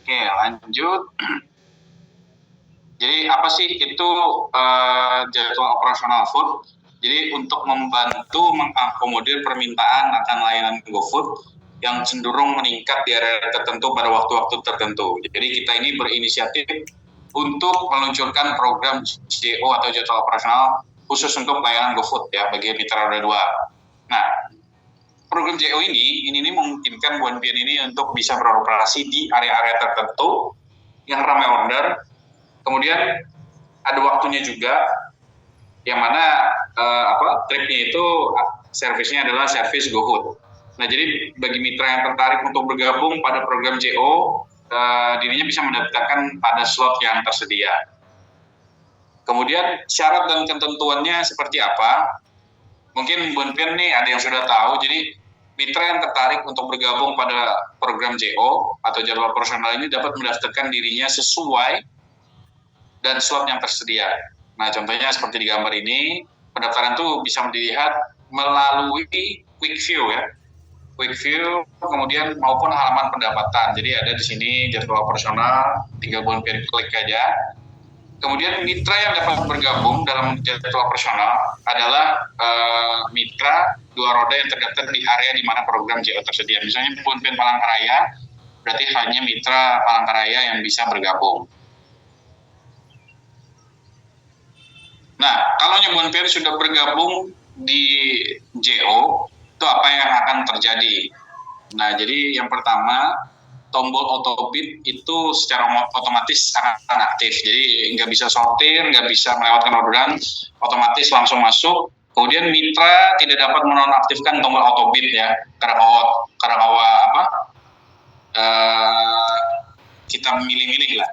Oke, lanjut. Jadi apa sih itu jadwal operasional food? Jadi untuk membantu mengakomodir permintaan akan layanan GoFood yang cenderung meningkat di area tertentu pada waktu-waktu tertentu. Jadi kita ini berinisiatif untuk meluncurkan program JO atau jadwal operasional khusus untuk layanan GoFood ya bagi mitra roda 2. Nah, program JO ini memungkinkan Buan Pian ini untuk bisa beroperasi di area-area tertentu yang ramai order. Kemudian ada waktunya juga yang mana tripnya itu servisnya adalah servis GoFood. Nah, jadi bagi mitra yang tertarik untuk bergabung pada program JO, dirinya bisa mendaftarkan pada slot yang tersedia. Kemudian syarat dan ketentuannya seperti apa? Mungkin Buan Pian nih ada yang sudah tahu. Jadi mitra yang tertarik untuk bergabung pada program JO atau jadwal operasional ini dapat mendaftarkan dirinya sesuai dan slot yang tersedia. Nah, contohnya seperti di gambar ini, pendaftaran tuh bisa dilihat melalui quick view ya. Quick view, kemudian maupun halaman pendapatan. Jadi ada di sini jadwal operasional, tinggal Buan Pian klik aja. Kemudian mitra yang dapat bergabung dalam jadwal operasional adalah mitra dua roda yang terdaftar di area di mana program JO tersedia. Misalnya Buan Pian Palangkaraya, berarti hanya mitra Palangkaraya yang bisa bergabung. Nah, kalau Buan Pian sudah bergabung di JO, itu apa yang akan terjadi? Nah, jadi yang pertama, tombol autobid itu secara otomatis akan aktif. Jadi nggak bisa sortir, nggak bisa melewatkan orderan, otomatis langsung masuk. Kemudian mitra tidak dapat menonaktifkan tombol autobid ya, kita milih-milih lah.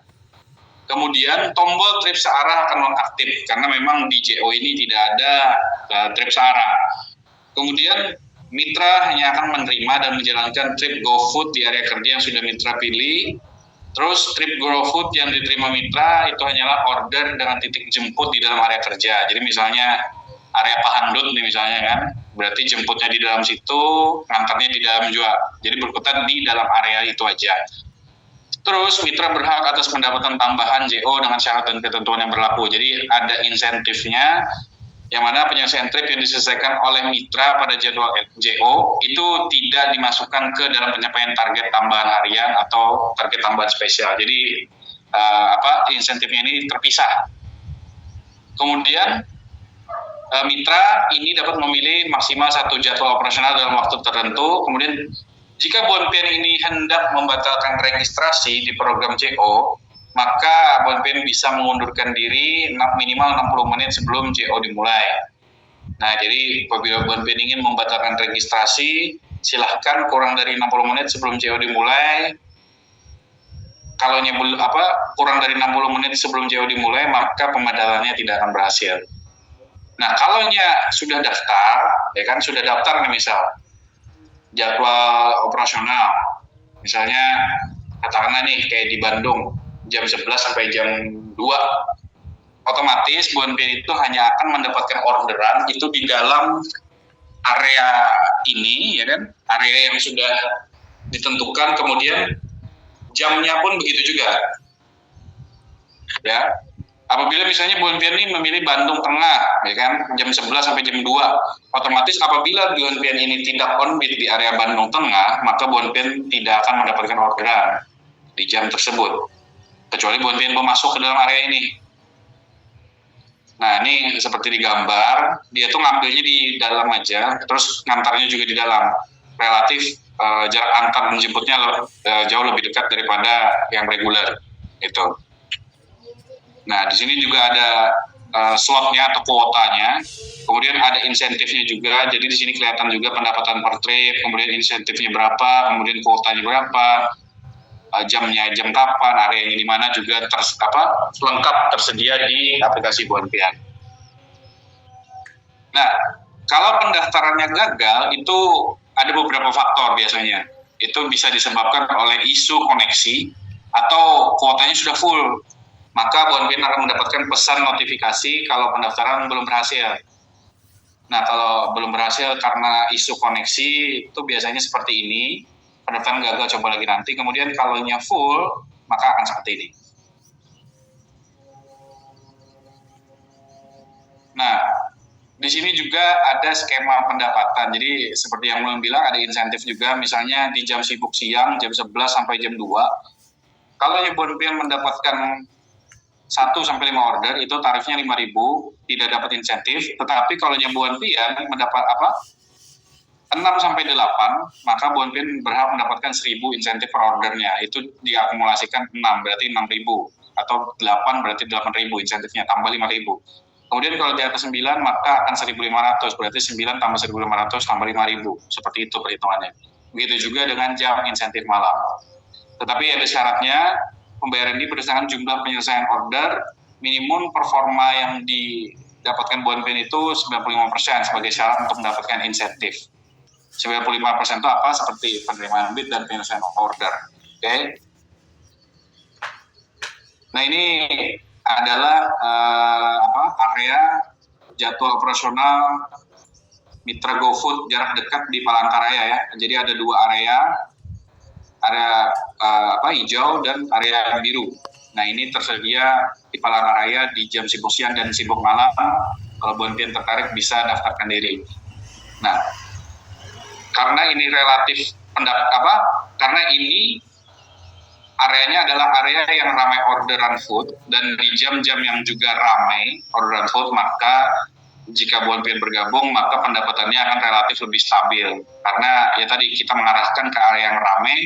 Kemudian tombol trip searah akan nonaktif karena memang di JO ini tidak ada trip searah. Kemudian mitra hanya akan menerima dan menjalankan trip GoFood di area kerja yang sudah mitra pilih. Terus trip GoFood yang diterima mitra itu hanyalah order dengan titik jemput di dalam area kerja. Jadi misalnya area Pahandut nih misalnya kan, berarti jemputnya di dalam situ, ngantarnya di dalam juga. Jadi berkutat di dalam area itu aja. Terus mitra berhak atas pendapatan tambahan JO dengan syarat dan ketentuan yang berlaku. Jadi ada insentifnya, yang mana penyelesaian trip yang diselesaikan oleh mitra pada jadwal JO itu tidak dimasukkan ke dalam pencapaian target tambahan harian atau target tambahan spesial. Jadi insentifnya ini terpisah. Kemudian mitra ini dapat memilih maksimal 1 jadwal operasional dalam waktu tertentu. Kemudian jika Buan Pian ini hendak membatalkan registrasi di program JO, maka Buan Pian bisa mengundurkan diri minimal 60 menit sebelum JO dimulai. Nah, jadi apabila Buan Pian ingin membatalkan registrasi, silahkan kurang dari 60 menit sebelum JO dimulai. Kalau kurang dari 60 menit sebelum JO dimulai, maka pembatalannya tidak akan berhasil. Nah, kalau sudah daftar, ya kan sudah daftar nih misal jadwal operasional, misalnya katakanlah nih kayak di Bandung jam 11 sampai jam 2, otomatis Buan Pian itu hanya akan mendapatkan orderan itu di dalam area ini, ya kan, area yang sudah ditentukan. Kemudian jamnya pun begitu juga, ya. Apabila misalnya Buan Pian ini memilih Bandung Tengah, ya kan, jam 11 sampai jam 2, otomatis apabila Buan Pian ini tidak on-bid di area Bandung Tengah, maka Buan Pian tidak akan mendapatkan orderan di jam tersebut, kecuali Buan Pian mau masuk ke dalam area ini. Nah, ini seperti di gambar, dia tuh ngambilnya di dalam aja, terus ngantarnya juga di dalam. Relatif jarak antar menjemputnya jauh lebih dekat daripada yang reguler, itu. Nah, di sini juga ada slotnya atau kuotanya, kemudian ada insentifnya juga. Jadi di sini kelihatan juga pendapatan per trip, kemudian insentifnya berapa, kemudian kuotanya berapa, jamnya jam kapan, areanya di mana juga lengkap tersedia di aplikasi Buan Pian. Nah, kalau pendaftarannya gagal itu ada beberapa faktor biasanya. Itu bisa disebabkan oleh isu koneksi atau kuotanya sudah full. Maka Buan Pian akan mendapatkan pesan notifikasi kalau pendaftaran belum berhasil. Nah, kalau belum berhasil karena isu koneksi itu biasanya seperti ini, pendaftaran gagal, coba lagi nanti. Kemudian kalau full, maka akan seperti ini. Nah, di sini juga ada skema pendapatan. Jadi seperti yang belum bilang, ada insentif juga. Misalnya di jam sibuk siang, jam 11 sampai jam 2, kalau Bon Pian mendapatkan 1-5 order, itu tarifnya 5.000, tidak dapat insentif. Tetapi kalau Bon Pian mendapat 6-8, maka Bon Pian berhak mendapatkan 1.000 insentif per ordernya. Itu diakumulasikan 6, berarti 6.000. Atau 8, berarti 8.000 insentifnya, tambah 5.000. Kemudian kalau di atas 9, maka akan 1.500, berarti 9 tambah 1.500 tambah 5.000. Seperti itu perhitungannya. Begitu juga dengan jam insentif malam. Tetapi ada syaratnya, pembayaran ini berdasarkan jumlah penyelesaian order, minimum performa yang didapatkan Bon Pian itu 95% sebagai syarat untuk mendapatkan insentif. 95% itu apa? Seperti penerimaan bid dan penyelesaian order. Oke. Nah, ini adalah area jadwal operasional Mitra GoFood jarak dekat di Palangkaraya ya. Jadi ada 2 area hijau dan area biru. Nah, ini tersedia di Palangkaraya di jam sibuk siang dan sibuk malam. Kalau Bon Pian tertarik bisa daftarkan diri. Nah, karena ini relatif karena ini areanya adalah area yang ramai orderan food dan di jam-jam yang juga ramai orderan food, maka jika Bon Pian bergabung maka pendapatannya akan relatif lebih stabil karena ya tadi kita mengarahkan ke area yang ramai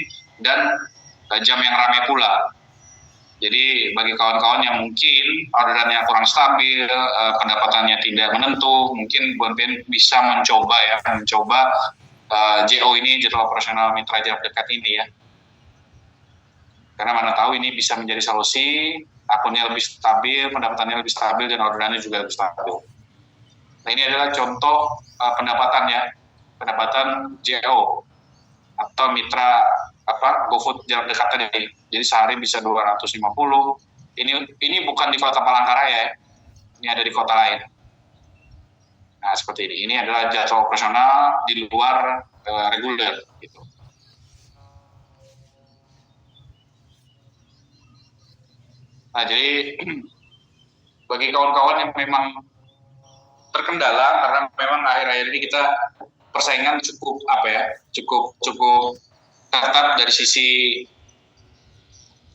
dan jam yang ramai pula. Jadi bagi kawan-kawan yang mungkin orderannya kurang stabil, pendapatannya tidak menentu, mungkin Bon Pian bisa mencoba JO ini, jadwal operasional mitra jarak dekat ini ya. Karena mana tahu ini bisa menjadi solusi, akunnya lebih stabil, pendapatannya lebih stabil, dan orderannya juga lebih stabil. Nah, ini adalah contoh pendapatan JO atau mitra GoFood jarak dekat tadi. Jadi sehari bisa 250. Ini bukan di kota Palangkaraya ya. Ini ada di kota lain. Nah, seperti ini. Ini adalah jadwal operasional di luar reguler gitu. Nah, jadi bagi kawan-kawan yang memang terkendala karena memang akhir-akhir ini kita persaingan cukup ketat dari sisi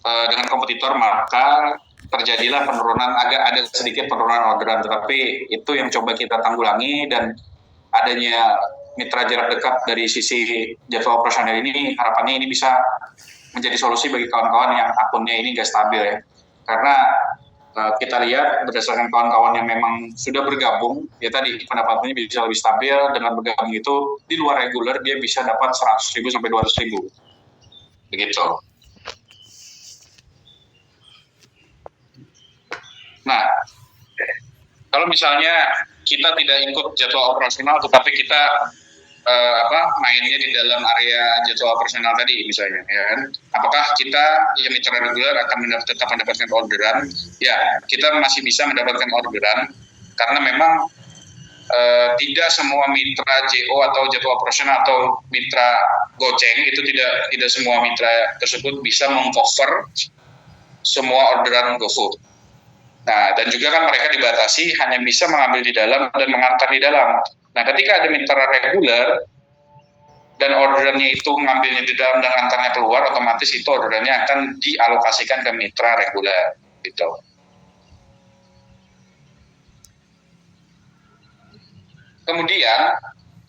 dengan kompetitor, maka terjadilah ada sedikit penurunan orderan, tetapi itu yang coba kita tanggulangi dan adanya mitra jarak dekat dari sisi jadwal operasional ini, harapannya ini bisa menjadi solusi bagi kawan-kawan yang akunnya ini nggak stabil ya. Karena kita lihat berdasarkan kawan-kawan yang memang sudah bergabung, ya tadi pendapatannya bisa lebih stabil. Dengan bergabung itu di luar reguler dia bisa dapat 100.000 sampai 200.000. Begitu. Nah, kalau misalnya kita tidak ikut jadwal operasional, tetapi kita mainnya di dalam area jadwal operasional tadi misalnya, ya kan? Apakah kita yang mitra reguler akan tetap mendapatkan orderan? Ya, kita masih bisa mendapatkan orderan karena memang tidak semua mitra JO atau jadwal operasional atau mitra goceng itu tidak semua mitra tersebut bisa mengcover semua orderan GoFood. Nah, dan juga kan mereka dibatasi hanya bisa mengambil di dalam dan mengantar di dalam. Nah, ketika ada mitra reguler dan orderannya itu ngambilnya di dalam dan antarnya keluar, otomatis itu orderannya akan dialokasikan ke mitra reguler gitu. Kemudian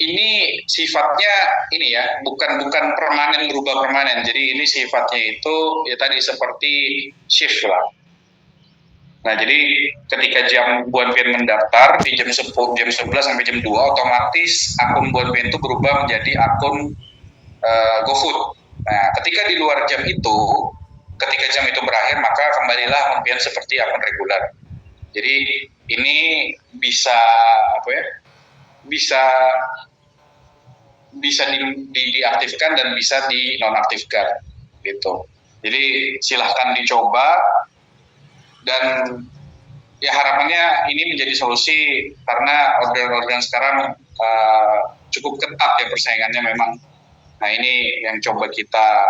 ini sifatnya ini ya, bukan berubah permanen. Jadi ini sifatnya itu ya tadi seperti shift lah. Nah, jadi ketika jam Bon Pian mendaftar di jam 11 sampai jam 2, otomatis akun Bon Pian itu berubah menjadi akun GoFood. Nah, ketika di luar jam itu, ketika jam itu berakhir, maka kembalilah Bon Pian seperti akun reguler. Jadi ini bisa diaktifkan dan bisa dinonaktifkan gitu. Jadi silahkan dicoba. Dan ya harapannya ini menjadi solusi karena orderan sekarang cukup ketat ya persaingannya memang. Nah, ini yang coba kita